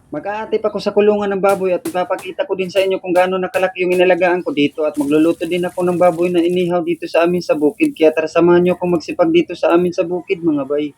Mag-aatip ako sa kulungan ng baboy at ipapakita ko din sa inyo kung gaano nakalaki yung inalagaan ko dito at magluluto din ako ng baboy na inihaw dito sa amin sa bukid. Kaya tara samahan niyo akong magsipag dito sa amin sa bukid mga bay.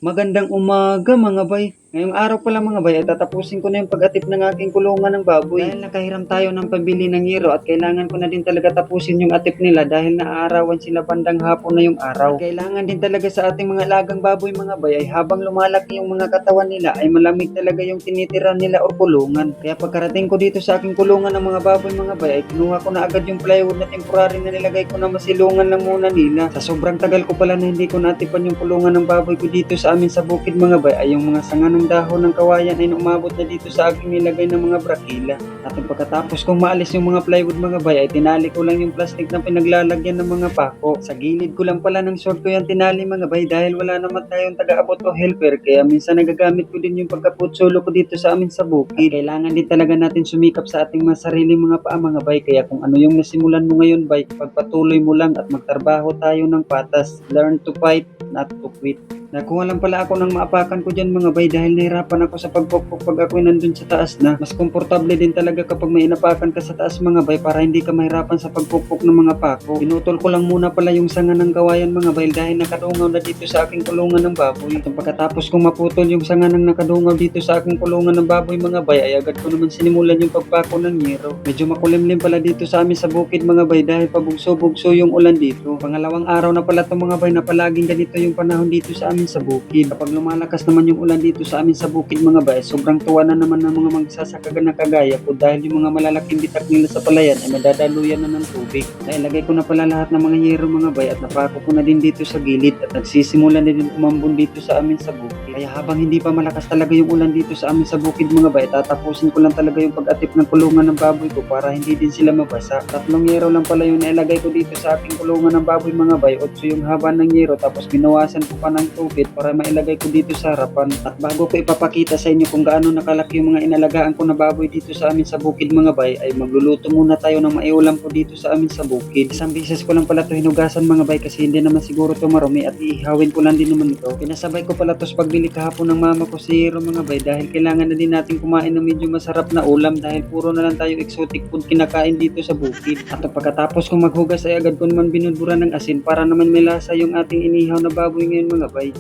Magandang umaga mga bay. Ngayong araw pala mga bay ay tatapusin ko na yung pag-atip ng aking kulungan ng baboy. Dahil nakahiram tayo ng pambili ng yero at kailangan ko na din talaga tapusin yung atip nila dahil naaarawan sila bandang hapon na yung araw. At kailangan din talaga sa ating mga alagang baboy mga bay ay habang lumalaki yung mga katawan nila ay malamig talaga yung tinitira nila o kulungan. Kaya pagkarating ko dito sa aking kulungan ng mga baboy mga bay ay kinuha ko na agad yung plywood na temporary na nilagay ko na masilungan lang muna nila. Sa sobrang tagal ko pala na hindi ko natipan yung kulungan ng baboy ko dito sa amin sa bukid mga bay ay yung mga sanga ng dahon ng kawayan ay umabot na dito sa aking nilagay ng mga brakila. At pagkatapos kong maalis yung mga plywood mga bay ay tinali ko lang yung plastic na pinaglalagyan ng mga pako. Sa gilid ko lang pala ng short ko yung tinali mga bay dahil wala naman tayong taga-abot o helper kaya minsan nagagamit ko din yung pagkaputsolo ko dito sa amin sa bukid. At kailangan din talaga natin sumikap sa ating mga sariling mga paa mga bay kaya kung ano yung nasimulan mo ngayon bay, pagpatuloy mo lang at magtrabaho tayo ng patas. Learn to fight, not to quit. Nakuha lang pala ako ng maapakan ko dyan mga bay dahil nahirapan ako sa pagpukpok pag ako'y nandun sa taas na. Mas komportable din talaga kapag may inapakan ka sa taas mga bay para hindi ka mahirapan sa pagpukpok ng mga pako. Pinutol ko lang muna pala yung sanga ng kawayan mga bay dahil nakadungaw na dito sa aking kulungan ng baboy. At pagkatapos kong maputol yung sanga ng nakadungaw dito sa aking kulungan ng baboy mga bay ay agad ko naman sinimulan yung pagpako ng yero. Medyo makulimlim pala dito sa amin sa bukid mga bay dahil pabugso-bugso yung ulan dito. Pangalawang araw na pala itong mga bay na palaging ganito yung panahon dito sa amin sa bukid. Kapag lumalakas naman yung ulan dito sa amin sa bukid mga bay, sobrang tuwa na naman ng mga magsasaka na kagaya ko dahil yung mga malalaking bitak nila sa palayan ay madadaluyan na ng tubig. Nailagay ko na pala lahat ng mga yero mga bay at napako ko na din dito sa gilid at nagsisimula na din umambon dito sa amin sa bukid. Kaya habang hindi pa malakas talaga yung ulan dito sa amin sa bukid mga bay, tatapusin ko lang talaga yung pag-atip ng kulungan ng baboy ko para hindi din sila mabasa. 3 yero lang pala yung nailagay ko dito sa aking kulungan ng baboy mga bay, 8 yung haba ng yero tapos binawasan ko pa ng tubig para mailagay ko dito sa harapan. At bago ko ipapakita sa inyo kung gaano nakalaki yung mga inalagaan ko na baboy dito sa amin sa bukid mga bay, ay magluluto muna tayo ng maiulam ko dito sa amin sa bukid. Isang beses ko lang pala to hinugasan mga bay kasi hindi naman siguro to marumi at iihawin ko lang din naman ito. Pinasabay ko pala to sa pagbili kahapon ng mama ko si Hero mga bay dahil kailangan na din natin kumain ng medyo masarap na ulam dahil puro na lang tayo exotic food kinakain dito sa bukid. At pagkatapos kong maghugas ay agad ko naman binudburan ng asin para naman may lasa yung ating inihaw na baboy ngayon mga bay.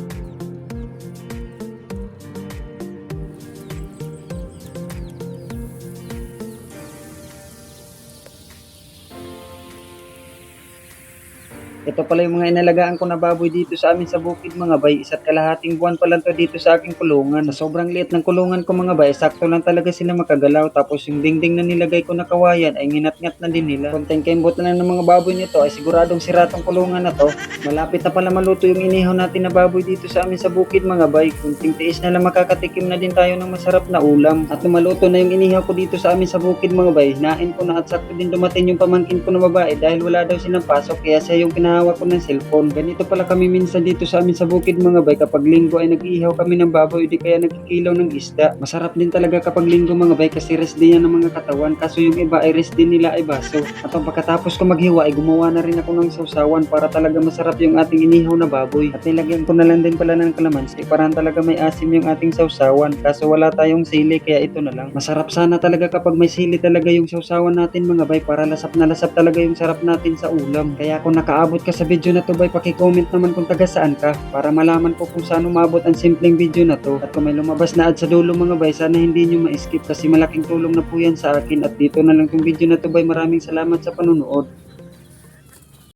Ito pala yung mga inalagaan ko na baboy dito sa amin sa bukid mga bay. 1.5 buwan pa lang to dito sa aking kulungan. Sa sobrang liit ng kulungan ko mga bay, sakto lang talaga sila makagalaw. Tapos yung dingding na nilagay ko na kawayan ay nginat-ngat na din nila. Konting kembot na lang ng mga baboy nito ay siguradong sira tong kulungan na to. Malapit na pala maluto yung inihaw natin na baboy dito sa amin sa bukid mga bay. Kunting tiis na lang makakatikim na din tayo ng masarap na ulam. At lumaluto na yung inihaw ko dito sa amin sa bukid mga bay. Hinain ko na at sakto din dumating yung pamangkin ko na babae dahil wala daw silang pasok kaya siya yung hawak ko ng cellphone. Ganito pala kami minsan dito sa amin sa bukid mga bay kapag linggo ay nag-iihaw kami ng baboy di kaya nagkikilaw ng isda. Masarap din talaga kapag linggo mga bay kasi rest din yan ng mga katawan kaso yung iba ay rest din nila ay baso. At pagkatapos ko maghiwa ay gumawa na rin ako ng sausawan para talaga masarap yung ating inihaw na baboy. At nilagyan ko na lang din pala ng kalamansi para talaga may asim yung ating sausawan kaso wala tayong sili kaya ito na lang. Masarap sana talaga kapag may sili talaga yung sausawan natin mga bay para lasap na lasap talaga yung sarap natin sa ulam. Kaya kung nakaabot ka sa video na to bay, paki-comment naman kung taga saan ka para malaman ko kung saan umabot ang simpleng video na to. At kung may lumabas na ad sa dulo mga bay, sana hindi nyo ma-skip kasi malaking tulong na po yan sa akin. At dito na lang tong video na to bay. Maraming salamat sa panunood.